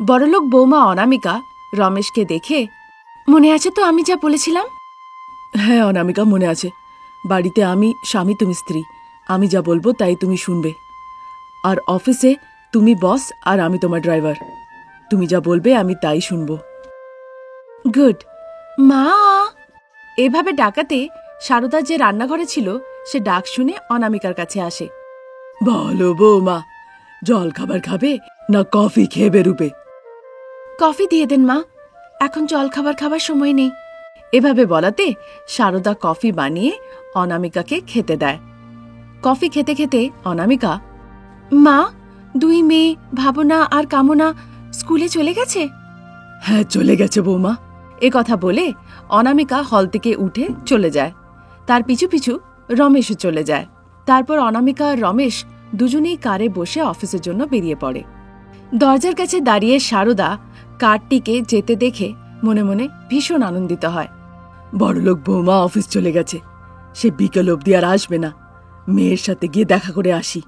বড়লোক বৌমা অনামিকা রমেশকে দেখে, মনে আছে তো আমি যা বলেছিলাম? হ্যাঁ অনামিকা, মনে আছে। বাড়িতে আমি স্বামী, তুমি স্ত্রী। আমি যা বলবো তাই তুমি শুনবে। আর অফিসে তুমি বস আর আমি তোমার ড্রাইভার। তুমি যা বলবে আমি তাই শুনবো। গুড। মা! এভাবে ডাকাতে সারদা যে রান্নাঘরে ছিল সে ডাক শুনে অনামিকার কাছে আসে। বলো বৌমা, জল খাবার খাবে না কফি খেয়ে বেরুবে? কফি দিয়ে দেন মা, এখন জল খাবার খাবার সময় নেই। এভাবে বলাতে সারদা কফি বানিয়ে অনামিকাকে খেতে দেয়। কফি খেতে খেতে অনামিকা, মা, দুই মেয়ে ভাবনা আর কামনা স্কুলে চলে গেছে? হ্যাঁ, চলে গেছে বৌমা। এ কথা বলে অনামিকা হল থেকে উঠে চলে যায়। তার পিছু পিছু রমেশও চলে যায়। তারপর অনামিকা আর রমেশ দুজনেই কারে বসে অফিসের জন্য বেরিয়ে পড়ে। দরজার কাছে দাঁড়িয়ে সারদা কারটিকে যেতে দেখে মনে মনে ভীষণ আনন্দিত হয়। বড়লোক বৌমা অফিস চলে গেছে, সে বিকেল অবধি আর আসবে না। মেয়ের সাথে গিয়ে দেখা করে আসি।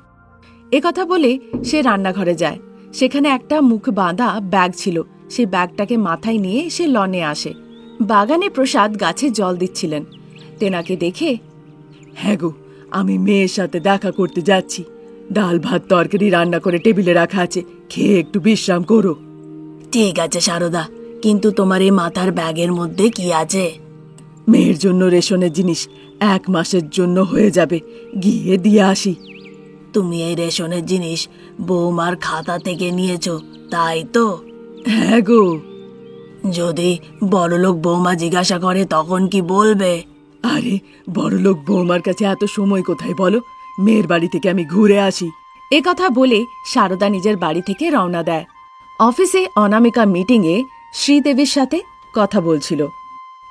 এ কথা বলে সে রান্নাঘরে যায়। সেখানে একটা মুখ বাঁধা ব্যাগ ছিল। সেই ব্যাগটাকে মাথায় নিয়ে সে লনে আসে। বাগানে প্রসাদ গাছে জল দিচ্ছিলেন। তেনাকে দেখে, হ্যাঁ গো, আমি মেয়ের সাথে দেখা করতে যাচ্ছি। ডাল ভাত তরকারি রান্না করে টেবিলে রাখা আছে, খেয়ে একটু বিশ্রাম করো। ঠিক আছে সারদা, কিন্তু তোমার এই মাথার ব্যাগের মধ্যে কি আছে? মেয়ের জন্য রেশনের জিনিস, 1 মাসের জন্য হয়ে যাবে, গিয়ে দিয়ে আসি। তুমি এই রেশনের জিনিস বৌমার খাতা থেকে নিয়েছো, তাই তো? হ্যাঁ গো। যদি বড়লোক বৌমা জিজ্ঞাসা করে তখন কি বলবে? আরে বড়লোক বৌমার কাছে এত সময় কোথায় বলো? মেয়ের বাড়ি থেকে আমি ঘুরে আসি। এ কথা বলে সারদা নিজের বাড়ি থেকে রওনা দেয়। অফিসে অনামিকা মিটিংয়ে শ্রীদেবীর সাথে কথা বলছিল।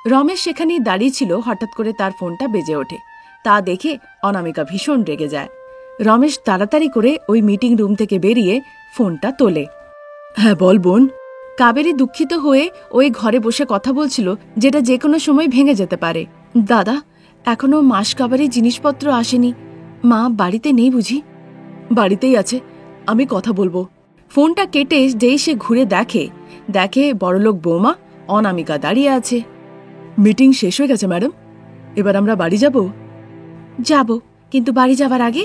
রমেশ সেখানেই দাঁড়িয়ে ছিল। হঠাৎ করে তার ফোনটা বেজে ওঠে। তা দেখে অনামিকা ভীষণ রেগে যায়। রমেশ তাড়াতাড়ি করে ওই মিটিং রুম থেকে বেরিয়ে ফোনটা তোলে। হ্যাঁ বল বোন। কাবেরী দুঃখিত হয়ে ওই ঘরে বসে কথা বলছিল, যেটা যে কোনো সময় ভেঙে যেতে পারে। দাদা, এখনো মাস কাবারের জিনিসপত্র আসেনি। মা বাড়িতে নেই বুঝি? বাড়িতেই আছে, আমি কথা বলবো। ফোনটা কেটে যেই সে ঘুরে দেখে বড়লোক বৌমা অনামিকা দাঁড়িয়ে আছে। মিটিং শেষ হয়ে গেছে ম্যাডাম, এবার আমরা বাড়ি যাব। যাব, কিন্তু বাড়ি যাবার আগে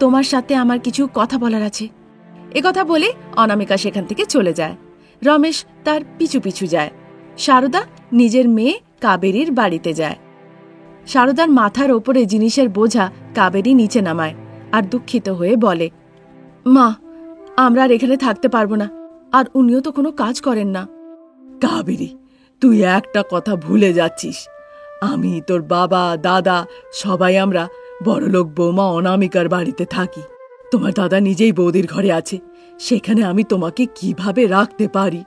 তোমার সাথে আমার কিছু কথা বলার আছে। একথা বলে অনামিকা সেখান থেকে চলে যায়। রমেশ তার পিছু পিছু যায়। সারদা নিজের মেয়ে কাবেরীর বাড়িতে যায়। সারদার মাথার ওপরে জিনিসের বোঝা কাবেরী নিচে নামায় আর দুঃখিত হয়ে বলে, মা, আমরা আর এখানে থাকতে পারবো না। আর উনিও তো কোনো কাজ করেন না। কাবেরী, তুই একটা কথা ভুলে যাচ্ছিস। আমি, তোর বাবা, দাদা সবাই আমরা বড়লোক বৌমা অনামিকার বাড়িতে থাকি। তোমার দাদা নিজেই বৌদির ঘরে আছে, সেখানে আমি তোমাকে কিভাবে রাখতে পারি?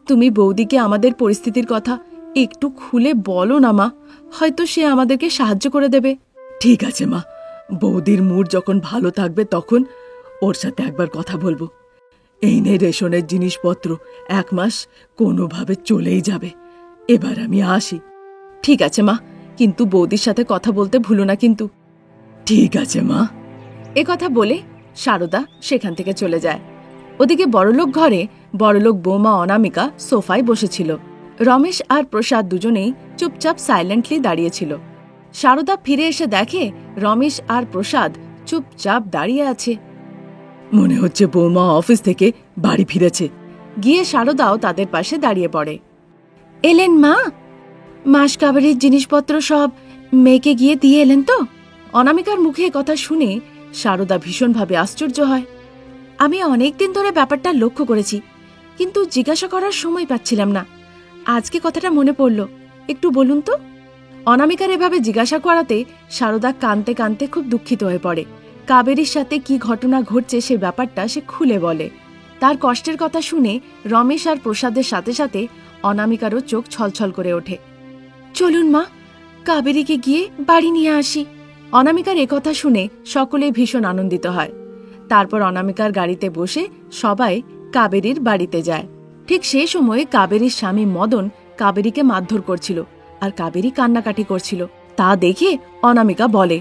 তুমি বৌদিকে আমাদের পরিস্থিতির কথা একটু খুলে বলো না মা, হয়তো সে আমাদেরকে সাহায্য করে দেবে। ঠিক আছে মা, বৌদির মুড যখন ভালো থাকবে তখন ওর সাথে একবার কথা বলবো। এই নে রেশনের জিনিসপত্র, 1 মাস কোনোভাবে চলেই যাবে। এবার আমি আসি। ঠিক আছে মা, কিন্তু বৌদির সাথে কথা বলতে ভুলো না কিন্তু। ঠিক আছে মা। এ কথা বলে সারদা সেখান থেকে চলে যায়। ওদিকে বড়লোক ঘরে বড়লোক বৌমা অনামিকা সোফায় বসেছিল। রমেশ আর প্রসাদ দুজনেই চুপচাপ সাইলেন্টলি দাঁড়িয়েছিল। সারদা ফিরে এসে দেখে রমেশ আর প্রসাদ চুপচাপ দাঁড়িয়ে আছে। মনে হচ্ছে বৌমা অফিস থেকে বাড়ি ফিরেছে। গিয়ে সারদাও তাদের পাশে দাঁড়িয়ে পড়ে। এলেন মা? মাস কাবারের জিনিসপত্র সব মেয়েকে গিয়ে দিয়ে এলেন তো? অনামিকার মুখে কথা শুনে সারদা ভীষণভাবে আশ্চর্য হয়। আমি অনেকদিন ধরে ব্যাপারটা লক্ষ্য করেছি, কিন্তু জিজ্ঞাসা করার সময় পাচ্ছিলাম না। আজকে কথাটা মনে পড়ল, একটু বলুন তো। অনামিকার এভাবে জিজ্ঞাসা করাতে সারদা কাঁদতে কাঁদতে খুব দুঃখিত হয়ে পড়ে। কাবেরীর সাথে কি ঘটনা ঘটছে সে ব্যাপারটা সে খুলে বলে। তার কষ্টের কথা শুনে রমেশ আর প্রসাদের সাথে সাথে অনামিকারও চোখ ছলছল করে ওঠে। চলুন মা, কাবেরীকে গিয়ে বাড়ি নিয়ে আসি। অনামিকার একথা শুনে সকলে ভীষণ আনন্দিত হয়। তারপর অনামিকার গাড়িতে বসে সবাই কাবেরীর বাড়িতে যায়। ঠিক সেই সময়ে কাবেরীর স্বামী মদন কাবেরীকে মারধর করছিল আর কাবেরী কান্নাকাটি করছিল। তা দেখে অনামিকা বলে,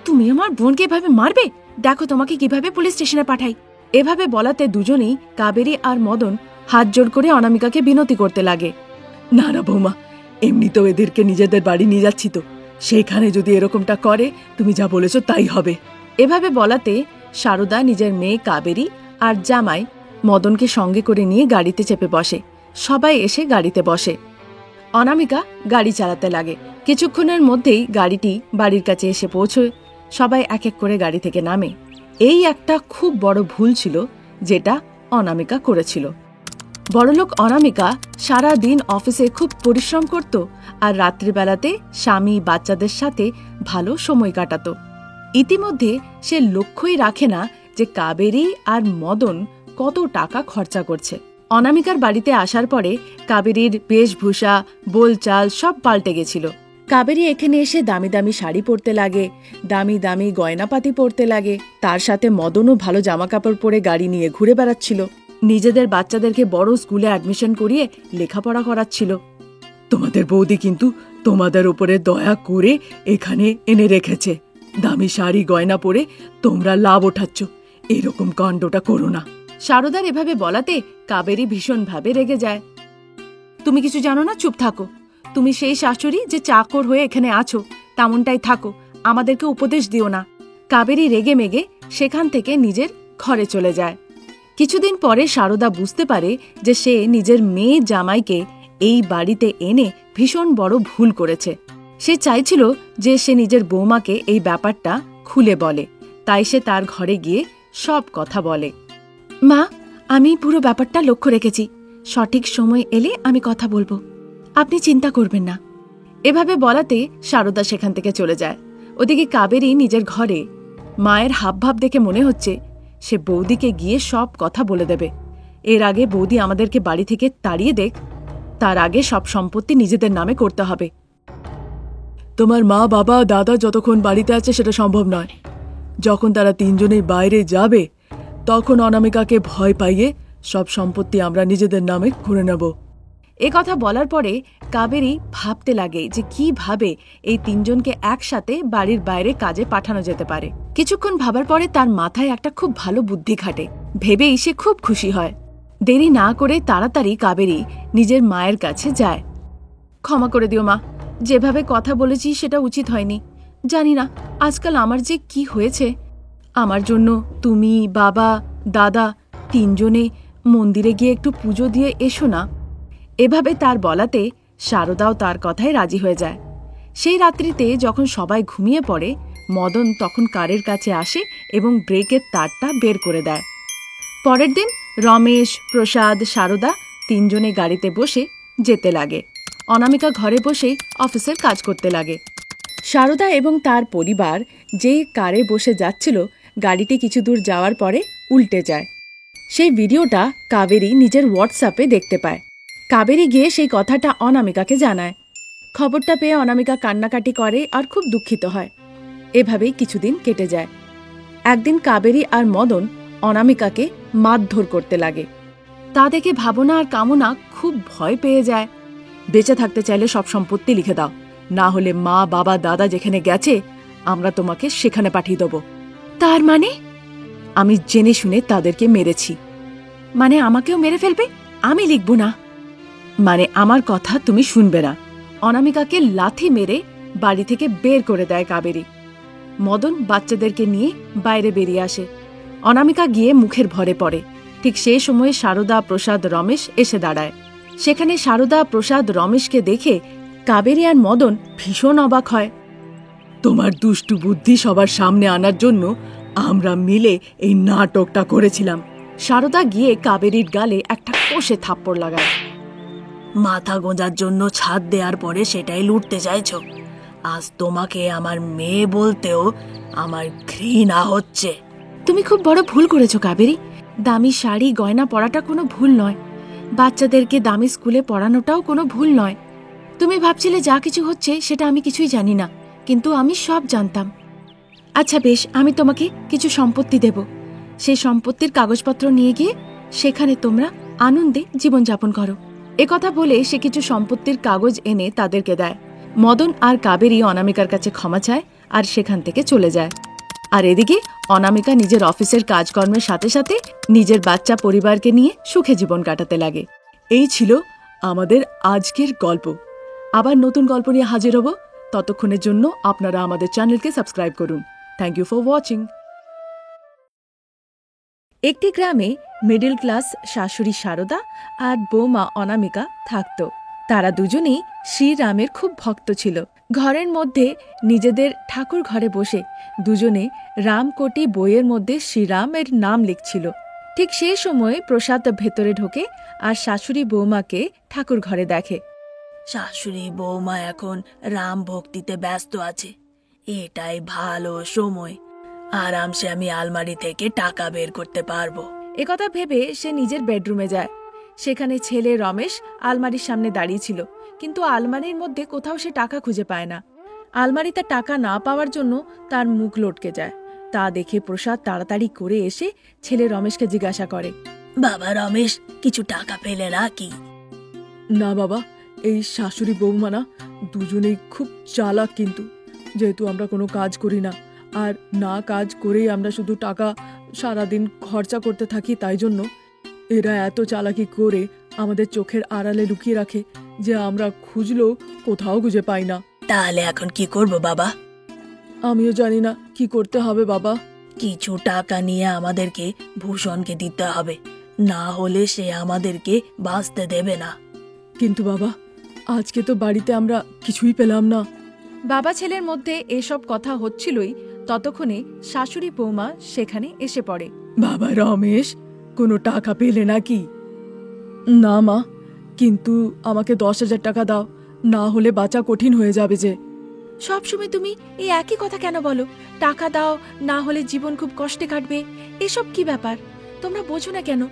তুমি আমার বোনকে এভাবে মারবে? দেখো তোমাকে কিভাবে পুলিশ স্টেশনে পাঠাই। এভাবে বলাতে দুজনেই কাবেরী আর মদন হাত জোড় করে অনামিকাকে বিনতি করতে লাগে। না না বৌমা, এমনিতেও এদেরকে নিজেদের বাড়ি নিয়ে যাচ্ছি তো, সেখানে যদি এরকমটা করে তুমি যা বলেছ তাই হবে। এভাবে বলাতে সারদা নিজের মেয়ে কাবেরী আর জামাই মদনকে সঙ্গে করে নিয়ে গাড়িতে চেপে বসে। সবাই এসে গাড়িতে বসে। অনামিকা গাড়ি চালাতে লাগে। কিছুক্ষণের মধ্যেই গাড়িটি বাড়ির কাছে এসে পৌঁছয়। সবাই এক এক করে গাড়ি থেকে নামে। এই একটা খুব বড় ভুল ছিল যেটা অনামিকা করেছিল। বড়লোক অনামিকা সারা দিন অফিসে খুব পরিশ্রম করত আর রাত্রিবেলাতে স্বামী বাচ্চাদের সাথে ভালো সময় কাটাত। ইতিমধ্যে সে লক্ষ্যই রাখে না যে কাবেরী আর মদন কত টাকা খরচা করছে। অনামিকার বাড়িতে আসার পরে কাবেরীর বেশভূষা বোলচাল সব পাল্টে গেছিল। কাবেরী এখানে এসে দামি দামি শাড়ি পরতে লাগে, দামি দামি গয়নাপাতি পরতে লাগে। তার সাথে মদনও ভালো জামাকাপড় পরে গাড়ি নিয়ে ঘুরে বেড়াচ্ছিল। নিজেদের বাচ্চাদেরকে বড় স্কুলে অ্যাডমিশন করিয়ে লেখাপড়া করাচ্ছিল। তোমাদের বৌদি কিন্তু তোমাদের উপরে দয়া করে এখানে এনে রেখেছে। দামি শাড়ি গয়না পরে তোমরা লাভ ওঠাচ্ছ, এরকম কাণ্ডটা করো না। সারদার এভাবে বলাতে কাবেরী ভীষণভাবে রেগে যায়। তুমি কিছু জানো না, চুপ থাকো। তুমি সেই শাশুড়ি যে চাকর হয়ে এখানে আছো, তেমনটাই থাকো, আমাদেরকে উপদেশ দিও না। কাবেরী রেগে মেগে সেখান থেকে নিজের ঘরে চলে যায়। কিছুদিন পরে সারদা বুঝতে পারে যে সে নিজের মেয়ে জামাইকে এই বাড়িতে এনে ভীষণ বড় ভুল করেছে। সে চাইছিল যে সে নিজের বৌমাকে এই ব্যাপারটা খুলে বলে, তাই সে তার ঘরে গিয়ে সব কথা বলে। মা, আমি পুরো ব্যাপারটা লক্ষ্য রেখেছি, সঠিক সময় এলে আমি কথা বলবো, আপনি চিন্তা করবেন না। এভাবে বলাতে সারদা সেখান থেকে চলে যায়। ওদিকে কাবেরী নিজের ঘরে মায়ের হাবভাব দেখে মনে হচ্ছে সে বৌদিকে গিয়ে সব কথা বলে দেবে। এর আগে বৌদি আমাদেরকে বাড়ি থেকে তাড়িয়ে দেখ, তার আগে সব সম্পত্তি নিজেদের নামে করতে হবে। তোমার মা বাবা দাদা যতক্ষণ বাড়িতে আছে সেটা সম্ভব নয়। যখন তারা তিনজনেই বাইরে যাবে তখন অনামিকাকে ভয় পাইয়ে সব সম্পত্তি আমরা নিজেদের নামে করে নেব। এ কথা বলার পরে কাবেরী ভাবতে লাগে যে কিভাবে এই তিনজনকে একসাথে বাড়ির বাইরে কাজে পাঠানো যেতে পারে। কিছুক্ষণ ভাবার পরে তার মাথায় একটা খুব ভালো বুদ্ধি খাটে। ভেবেই সে খুব খুশি হয়। দেরি না করে তাড়াতাড়ি কাবেরী নিজের মায়ের কাছে যায়। ক্ষমা করে দিও মা, যেভাবে কথা বলেছি সেটা উচিত হয়নি। জানি না আজকাল আমার যে কি হয়েছে। আমার জন্য তুমি, বাবা, দাদা তিনজনে মন্দিরে গিয়ে একটু পুজো দিয়ে এসো না। এভাবে তার বলাতে সারদাও তার কথায় রাজি হয়ে যায়। সেই রাত্রিতে যখন সবাই ঘুমিয়ে পড়ে, মদন তখন কারের কাছে আসে এবং ব্রেকের তারটা বের করে দেয়। পরের দিন রমেশ, প্রসাদ, সারদা তিনজনে গাড়িতে বসে যেতে লাগে। অনামিকা ঘরে বসেই অফিসের কাজ করতে লাগে। সারদা এবং তার পরিবার যেই কারে বসে যাচ্ছিল, গাড়িটি কিছু দূর যাওয়ার পরে উল্টে যায়। সেই ভিডিওটা কাবেরী নিজের হোয়াটসঅ্যাপে দেখতে পায়। কাবেরী গিয়ে সেই কথাটা অনামিকাকে জানায়। খবরটা পেয়ে অনামিকা কান্নাকাটি করে আর খুব দুঃখিত হয়। এভাবেই কিছুদিন কেটে যায়। একদিন কাবেরী আর মদন অনামিকাকে মারধর করতে লাগে। তা দেখে ভাবনা আর কামনা খুব ভয় পেয়ে যায়। বেঁচে থাকতে চাইলে সব সম্পত্তি লিখে দাও, না হলে মা বাবা দাদা যেখানে গেছে আমরা তোমাকে সেখানে পাঠিয়ে দেব। তার মানে? আমি জেনে শুনে তাদেরকে মেরেছি। মানে আমাকেও মেরে ফেলবে? আমি লিখব না। মানে আমার কথা তুমি শুনবে না। অনামিকাকে লাথি মেরে বাড়ি থেকে বের করে দেয় কাবেরী। মদন বাচ্চাদেরকে নিয়ে বাইরে বেরিয়ে আসে। অনামিকা গিয়ে মুখের ভরে পড়ে। ঠিক সেই সময়ে সারদা, প্রসাদ, রমেশ এসে দাঁড়ায়। সেখানে সারদা, প্রসাদ, রমেশকে দেখে কাবেরী আর মদন ভীষণ অবাক হয়। তোমার দুষ্টু বুদ্ধি সবার সামনে আনার জন্য আমরা মিলে এই নাটকটা করেছিলাম। সারদা গিয়ে কাবেরীর গালে একটা কষে থাপ্পড় লাগায়। মাথা গোঁজার জন্য ছাদ দেওয়ার পরে সেটাই লুটতে চাইছ? আজ তোমাকে আমার মেয়ে বলতেও আমার ঘৃণা হচ্ছে। তুমি খুব বড় ভুল করেছো কাবেরী। দামি শাড়ি গয়না পরাটা কোনো ভুল নয়। বাচ্চাদেরকে দামি স্কুলে পড়ানোটাও কোনো ভুল নয়। তুমি ভাবছিলে যা কিছু হচ্ছে সেটা আমি কিছুই জানি না, কিন্তু আমি সব জানতাম। আচ্ছা বেশ, আমি তোমাকে কিছু সম্পত্তি দেব। সেই সম্পত্তির কাগজপত্র নিয়ে গিয়ে সেখানে তোমরা আনন্দে জীবনযাপন করো। একথা বলে সে কিছু সম্পত্তির কাগজ এনে তাদেরকে দেয়। মদন আর কাবেরী অনামিকার কাছে ক্ষমা চায় আর সেখান থেকে চলে যায়। আর এদিকে অনামিকা নিজের অফিসের কাজকর্মের সাথে সাথে নিজের বাচ্চা পরিবারকে নিয়ে সুখে জীবন কাটাতে লাগে। এই ছিল আমাদের আজকের গল্প। আবার নতুন গল্প নিয়ে হাজির হব। ততক্ষণের জন্য আপনারা আমাদের চ্যানেলকে সাবস্ক্রাইব করুন। Thank you for watching. একটি গ্রামে মিডল ক্লাস শাশুড়ি শারদা আর বৌমা অনামিকা থাকত। তারা দুজনেই শ্রীরামের খুব ভক্ত ছিল। ঘরের মধ্যে নিজেদের ঠাকুর ঘরে বসে দুজনে রামকোটি বইয়ের মধ্যে শ্রীরামের নাম লিখছিল। ঠিক সেই সময় প্রসাদ ভেতরে ঢোকে আর শাশুড়ি বৌমাকে ঠাকুর ঘরে দেখে। শাশুড়ি বৌমা এখন রাম ভক্তিতে ব্যস্ত আছে, এটাই ভালো সময়। আরামসে আমি আলমারি থেকে টাকা বের করতে পারবো। একথা ভেবে সে নিজের বেডরুমে যায়। সেখানে ছেলে রমেশ আলমারির সামনে দাঁড়িয়েছিল, কিন্তু আলমারির মধ্যে কোথাও সে টাকা খুঁজে পায় না। আলমারিতে টাকা না পাওয়ার জন্য তার মুখ লটকে যায়। তা দেখে প্রসাদ তাড়াতাড়ি করে এসে ছেলে রমেশকে জিজ্ঞাসা করে, বাবা রমেশ, কিছু টাকা পেলে নাকি? না বাবা, এই শাশুড়ি বৌমা না দুজনেই খুব চালাক, কিন্তু যেহেতু আমরা কোনো কাজ করি না আর না কাজ করেই আমরা শুধু টাকা সারাদিন খরচা করতে থাকি, তাই জন্য এরা এত চালাকি করে আমাদের চোখের আড়ালে লুকিয়ে রাখে যে আমরা খুঁজলেও কোথাও খুঁজে পাই না। তাহলে এখন কি করব বাবা? আমিও জানি না কি করতে হবে বাবা। কিছু টাকা নিয়ে আমাদেরকে ভূষণকে দিতে হবে, না হলে সে আমাদেরকে বাঁচতে দেবে না। কিন্তু বাবা, আজকে তো বাড়িতে আমরা কিছুই পেলাম না। বাবা ছেলের মধ্যে এসব কথা হচ্ছিলই, ততক্ষণে শাশুড়ি বৌমা সেখানে এসে পড়ে। বাবা রমেশ, কোনো টাকা পেলে নাকি? না মা, কিন্তু আমাকে 10,000 টাকা দাও, না হলে বাঁচা কঠিন হয়ে যাবে যে। সবসময় তুমি এই একই কথা কেন বলো? টাকা দাও, না হলে জীবন খুব কষ্টে কাটবে। এসব কি ব্যাপার? তোমরা বোঝো না কেন?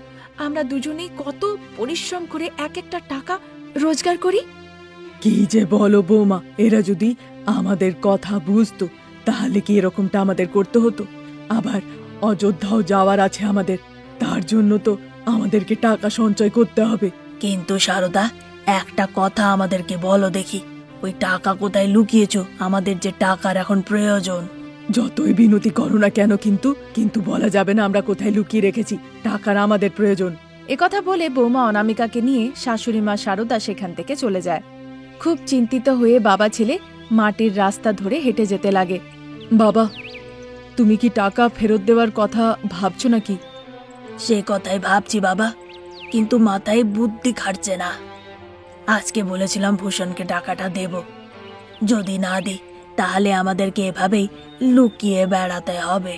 আমরা দুজনেই কত পরিশ্রম করে এক একটা টাকা রোজগার করি। কি যে বলো বৌমা, এরা যদি আমাদের কথা বুঝতো তাহলে কি এরকমটা আমাদের করতে হতো? আবার অযোধ্যাও যাওয়ার আছে আমাদের, তার জন্য তো আমাদেরকে টাকা সঞ্চয় করতে হবে। কিন্তু শারদা, একটা কথা আমাদেরকে বলো দেখি, ওই টাকা কোথায় লুকিয়েছো? আমাদের যে টাকার এখন প্রয়োজন। যতই বিনতি করো না কেন, কিন্তু বলা যাবে না আমরা কোথায় লুকিয়ে রেখেছি। টাকার আমাদের প্রয়োজন। একথা বলে বৌমা অনামিকাকে নিয়ে শাশুড়ি মা শারদা সেখান থেকে চলে যায়। খুব চিন্তিত হয়ে বাবা ছেলে মাটির রাস্তা ধরে হেঁটে যেতে লাগে। বাবা, তুমি কি টাকা ফেরত দেওয়ার কথা ভাবছো নাকি? সে কথাই ভাবছি বাবা, কিন্তু মাথায় বুদ্ধি খাটছে না। আজকে বলেছিলাম ভূষণকে টাকাটা দেব, যদি না দিই তাহলে আমাদেরকে এভাবেই লুকিয়ে বেড়াতে হবে।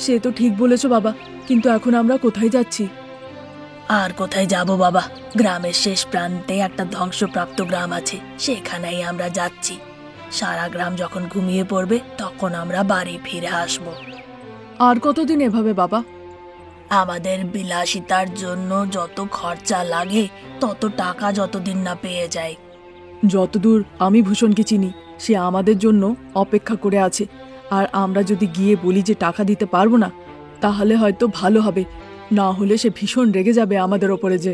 সে তো ঠিক বলেছো বাবা, কিন্তু এখন আমরা কোথায় যাচ্ছি? আর কোথায় যাব বাবা? গ্রামের শেষ প্রান্তে একটা ধ্বংসপ্রাপ্ত গ্রাম আছে, সেখানেই আমরা যাচ্ছি। সারা গ্রাম যখন ঘুমিয়ে পড়বে তখন আমরা বাড়ি ফিরে আসব। আর কতদিন এভাবে বাবা? আমাদের বিলাসিতার জন্য যত খরচা লাগে তত টাকা যতদিন না পেয়ে যায়। যতদূর আমি ভূষণকে চিনি, সে আমাদের জন্য অপেক্ষা করে আছে। আর আমরা যদি গিয়ে বলি যে টাকা দিতে পারবো না, তাহলে হয়তো ভালো হবে। না হলে সে ভীষণ রেগে যাবে আমাদের ওপরে। যে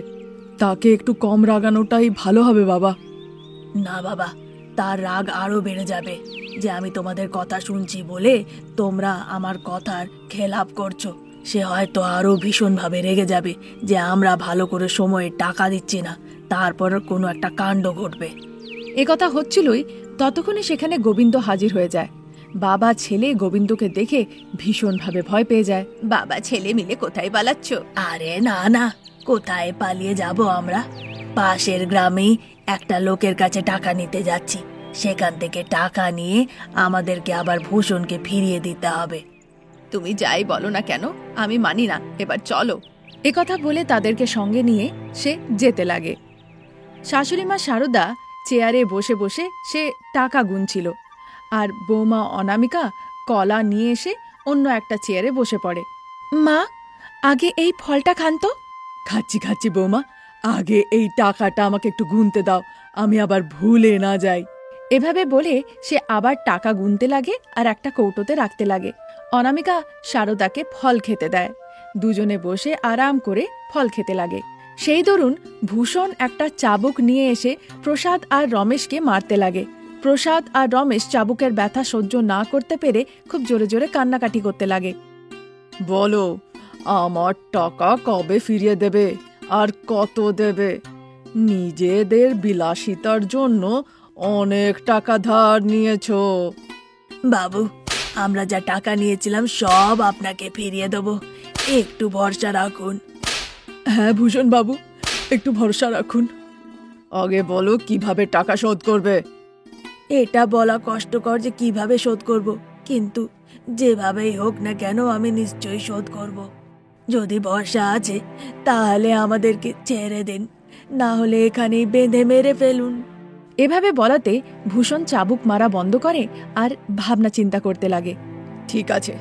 তাকে একটু কম রাগানোটাই ভালো হবে বাবা। না বাবা, তার রাগ আরো বেড়ে যাবে যে আমি তোমাদের কথা শুনছি বলে তোমরা আমার কথার খেলাপ করছো। সে হয়তো আরো ভীষণভাবে রেগে যাবে যে আমরা ভালো করে সময়ে টাকা দিচ্ছি না, তারপর কোনো একটা কাণ্ড ঘটবে। একথা হচ্ছিলই, ততক্ষণে সেখানে গোবিন্দ হাজির হয়ে যায়। বাবা ছেলে গোবিন্দকে দেখে ভীষণভাবে ভয় পেয়ে যায়। বাবা ছেলে মিলে কোথায় পালাচ্ছ? আরে না না, কোথায় পালিয়ে যাব আমরা? পাশের গ্রামেই একটা লোকের কাছে টাকা নিতে যাচ্ছি। সেখান থেকে টাকা নিয়ে আমাদেরকে আবার ভূষণকে ফিরিয়ে দিতে হবে। তুমি যাই বলো না কেন, আমি মানি না, এবার চলো। একথা বলে তাদেরকে সঙ্গে নিয়ে সে যেতে লাগে। শাশুড়ি মা শারদা চেয়ারে বসে বসে সে টাকা গুনছিল, আর বৌমা অনামিকা কলা নিয়ে এসে অন্য একটা চেয়ারে বসে পড়ে। মা, আগে এই ফলটা খান তো। খাচ্ছি বৌমা, আগে এই টাকাটা আমাকে একটু গুনতে দাও, আমি আবার ভুলে না যাই। এভাবে বলে সে আবার টাকা গুনতে লাগে আর একটা কৌটোতে রাখতে লাগে। অনামিকা শারদাকে ফল খেতে দেয়। দুজনে বসে আরাম করে ফল খেতে লাগে। সেই দরুন ভূষণ একটা চাবুক নিয়ে এসে প্রসাদ আর রমেশকে মারতে লাগে। প্রসাদ আর রমেশ চাবুকের ব্যথা সহ্য না করতে পেরে খুব জোরে জোরে কান্নাকাটি করতে লাগে। বলো, আমার টাকা কবে ফিরিয়ে দেবে আর কত দেবে? নিজেদের বিলাসিতার জন্য অনেক টাকা ধার নিয়েছো। বাবু, আমরা যা টাকা নিয়েছিলাম সব আপনাকে ফিরিয়ে দেবো, একটু ভরসা রাখুন। হ্যাঁ ভূষণ বাবু, একটু ভরসা রাখুন। আগে বলো কিভাবে টাকা শোধ করবে। এটা বলা কষ্টকর যে কিভাবে শোধ করব, কিন্তু যেভাবেই হোক না কেন আমি নিশ্চয়ই শোধ করব। যদি ভরসা আছে তাহলে আমাদেরকে ছেড়ে দিন, না হলে এখানেই বেঁধে মেরে ফেলুন। এভাবে বলাতে ভূষণ চাবুক মারা বন্ধ করে আর ভাবনা চিন্তা করতে লাগে। ঠিক আছে,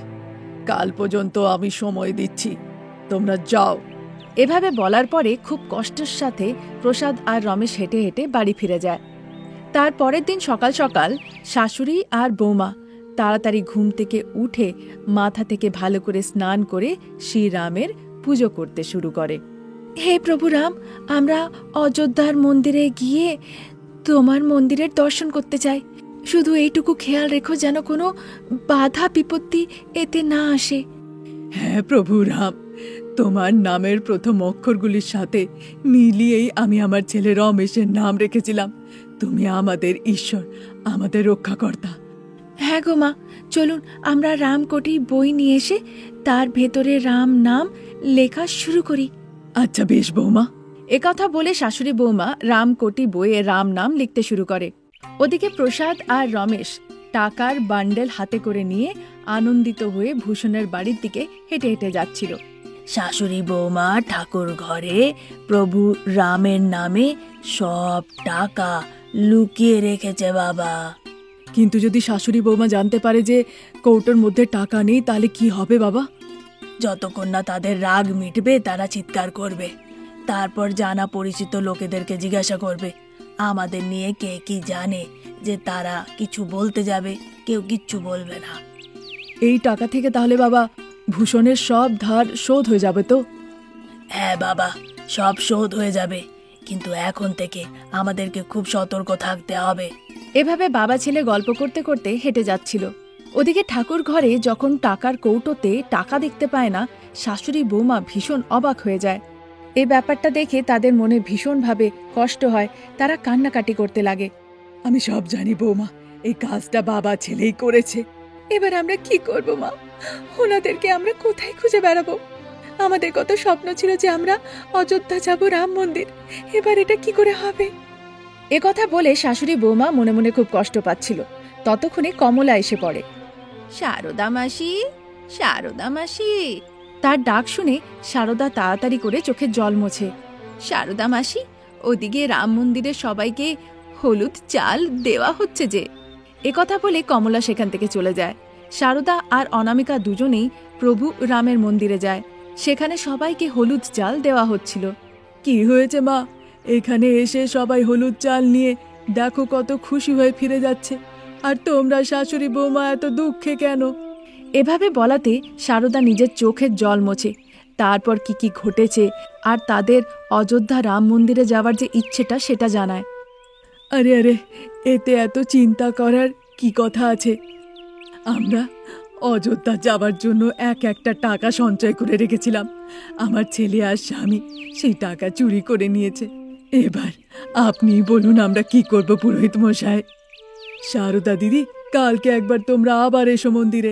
কাল পর্যন্ত আমি সময় দিচ্ছি, তোমরা যাও। এভাবে বলার পরে খুব কষ্টের সাথে প্রসাদ আর রমেশ হেঁটে হেঁটে বাড়ি ফিরে যায়। তার পরের দিন সকাল সকাল শাশুড়ি আর বৌমা তাড়াতাড়ি ঘুম থেকে উঠে মাথা থেকে ভালো করে স্নান করে শ্রীরামের পুজো করতে শুরু করে। হে প্রভু রাম, আমরা অযোধ্যার মন্দিরে গিয়ে তোমার মন্দিরের দর্শন করতে চাই। শুধু এইটুকু খেয়াল রেখো যেন কোনো বাধা বিপত্তি এতে না আসে। হ্যাঁ প্রভু রাম, তোমার নামের প্রথম অক্ষরগুলির সাথে মিলিয়েই আমি আমার ছেলে রমেশের নাম রেখেছিলাম। তুমি আমাদের ঈশ্বর, আমাদের রক্ষাকর্তা। হ্যাঁ গো মা, চলুন আমরা রামকোটি বই নিয়ে এসে তার ভেতরে রাম নাম লেখা শুরু করি। আচ্ছা বেশ বৌমা। একথা বলে শাশুড়ি বৌমা রামকোটি বইয়ে রাম নাম লিখতে শুরু করে। ওদিকে প্রসাদ আর রমেশ টাকার বান্ডেল হাতে করে নিয়ে আনন্দিত হয়ে ভূষণের বাড়ির দিকে হেঁটে হেঁটে যাচ্ছিল। শাশুড়ি বৌমা ঠাকুর ঘরে প্রভু রামের নামে সব টাকা লুকিয়ে রেখেছে বাবা। কিন্তু যদি শাশুড়ি বৌমা জানতে পারে যে কৌটোর মধ্যে টাকা নেই, তাহলে কি হবে বাবা? যতক্ষণ না তাদের রাগ মিটবে তারা চিৎকার করবে, তারপর জানা পরিচিত লোকেদেরকে জিজ্ঞাসা করবে। আমাদের নিয়ে কে কি জানে যে তারা কিছু বলতে যাবে, কেউ কিচ্ছু বলবে না। এই টাকা থেকে তাহলে বাবা ভূষণের সব ধার শোধ হয়ে যাবে তো? হ্যাঁ বাবা, সব শোধ হয়ে যাবে, কিন্তু এখন থেকে আমাদেরকে খুব সতর্ক থাকতে হবে। এভাবে বাবা ছেলে গল্প করতে করতে হেঁটে যাচ্ছিল। ওদিকে ঠাকুর ঘরে যখন টাকার কৌটোতে টাকা দেখতে পায় না, শাশুড়ি বৌমা ভীষণ অবাক হয়ে যায়। এই ব্যাপারটা দেখে তাদের মনে ভীষণভাবে কষ্ট হয়, তারা কান্নাকাটি করতে লাগে। আমি সব জানি বৌমা, এই কাজটা বাবা ছেলেই করেছে। এবার আমরা কি করব মা? ওনাদেরকে আমরা কোথায় খুঁজে বেড়াবো? আমাদের কত স্বপ্ন ছিল যে আমরা অযোধ্যা যাব, রাম মন্দির। এবার এটা কি করে হবে? একথা বলে শাশুড়ি বৌমা মনে মনে খুব কষ্ট পাচ্ছিল। ততক্ষণে কমলা এসে পড়ে। শারদা মাসি, শারদা মাসি। তার ডাক শুনে শারদা তাড়াতাড়ি করে চোখে জল মোছে। শারদা মাসি, ওদিকে রাম মন্দিরে সবাইকে হলুদ চাল দেওয়া হচ্ছে যে। একথা বলে কমলা সেখান থেকে চলে যায়। শারদা আর অনামিকা দুজনেই প্রভু রামের মন্দিরে যায়। সেখানে সবাইকে হলুদ চাল দেওয়া হচ্ছিল। কি হয়েছে মা? এখানে এসে সবাই হলুদ চাল নিয়ে দেখো কত খুশি হয়ে ফিরে যাচ্ছে, আর তোমরা শাশুড়ি বৌমা এত দুঃখে কেন? এভাবে বলাতে শারদা নিজের চোখের জল মোছে। তারপর কি কি ঘটেছে আর তাদের অযোধ্যা রাম মন্দিরে যাওয়ার যে ইচ্ছেটা সেটা জানায়। আরে আরে, এতে এত চিন্তা করার কি কথা আছে? আমরা অযোধ্যা যাবার জন্য একটা টাকা সঞ্চয় করে রেখেছিলাম। আমার ছেলে আর স্বামী সেই টাকা চুরি করে নিয়েছে। এবার আপনি বলুন আমরা কি করব পুরোহিত মশাই? শারদা দিদি, কালকে একবার তোমরা আবার এসো মন্দিরে।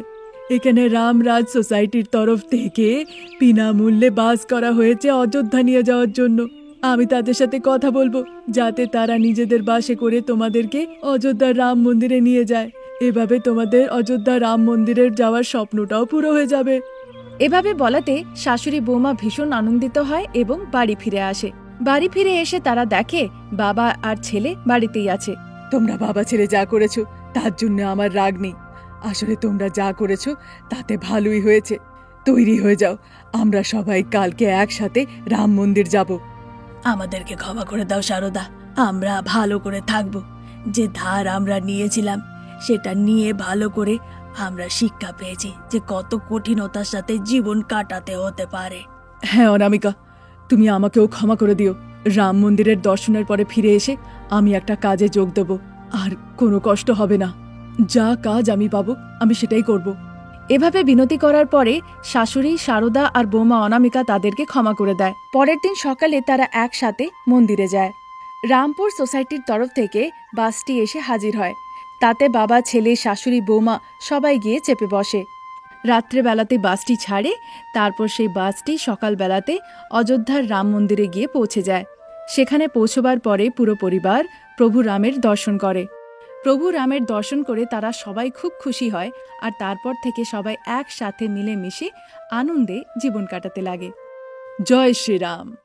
এখানে রামরাজ সোসাইটির তরফ থেকে বিনামূল্যে বাস করা হয়েছে অযোধ্যা নিয়ে যাওয়ার জন্য। আমি তাদের সাথে কথা বলবো যাতে তারা নিজেদের বাসে করে তোমাদেরকে অযোধ্যার রাম মন্দিরে নিয়ে যায়। এভাবে তোমাদের অযোধ্যা রাম মন্দিরের যাওয়ার স্বপ্নটাও পুরো হয়ে যাবে। এভাবে বলাতে শাশুড়ি বৌমা ভীষণ আনন্দিত হয় এবং বাড়ি ফিরে আসে। বাড়ি ফিরে এসে তারা দেখে বাবা আর ছেলে বাড়িতেই আছে। তোমরা বাবা ছেলে যা করেছো তার জন্য আমার রাগ নেই। আসলে তোমরা যা করেছো তাতে ভালোই হয়েছে। তৈরি হয়ে যাও, আমরা সবাই কালকে একসাথে রাম মন্দির যাব। আমাদেরকে ক্ষমা করে দাও শারদা, আমরা ভালো করে থাকব। যে ধার আমরা নিয়েছিলাম সেটা নিয়ে ভালো করে আমরা শিক্ষা পেয়েছি যে কত কঠিনতার সাথে জীবন কাটাতে হতে পারে। হ্যাঁ অনামিকা, তুমি আমাকেও ক্ষমা করে দিও। রাম মন্দিরের দর্শনের পরে ফিরে এসে আমি একটা কাজে যোগ দেব। আর কোনো কষ্ট হবে না। যা কাজ আমি পাবো আমি সেটাই করব। এভাবে বিনতি করার পরে শাশুড়ি সারদা আর বৌমা অনামিকা তাদেরকে ক্ষমা করে দেয়। পরের দিন সকালে তারা একসাথে মন্দিরে যায়। রামপুর সোসাইটির তরফ থেকে বাসটি এসে হাজির হয়। তাতে বাবা, ছেলে, শাশুড়ি, বৌমা সবাই গিয়ে চেপে বসে। রাত্রেবেলাতে বাসটি ছাড়ে, তারপর সেই বাসটি সকালবেলাতে অযোধ্যার রাম মন্দিরে গিয়ে পৌঁছে যায়। সেখানে পৌঁছবার পরে পুরো পরিবার প্রভু রামের দর্শন করে। প্রভু রামের দর্শন করে তারা সবাই খুব খুশি হয়, আর তারপর থেকে সবাই একসাথে মিলেমিশে আনন্দে জীবন কাটাতে লাগে। জয় শ্রীরাম।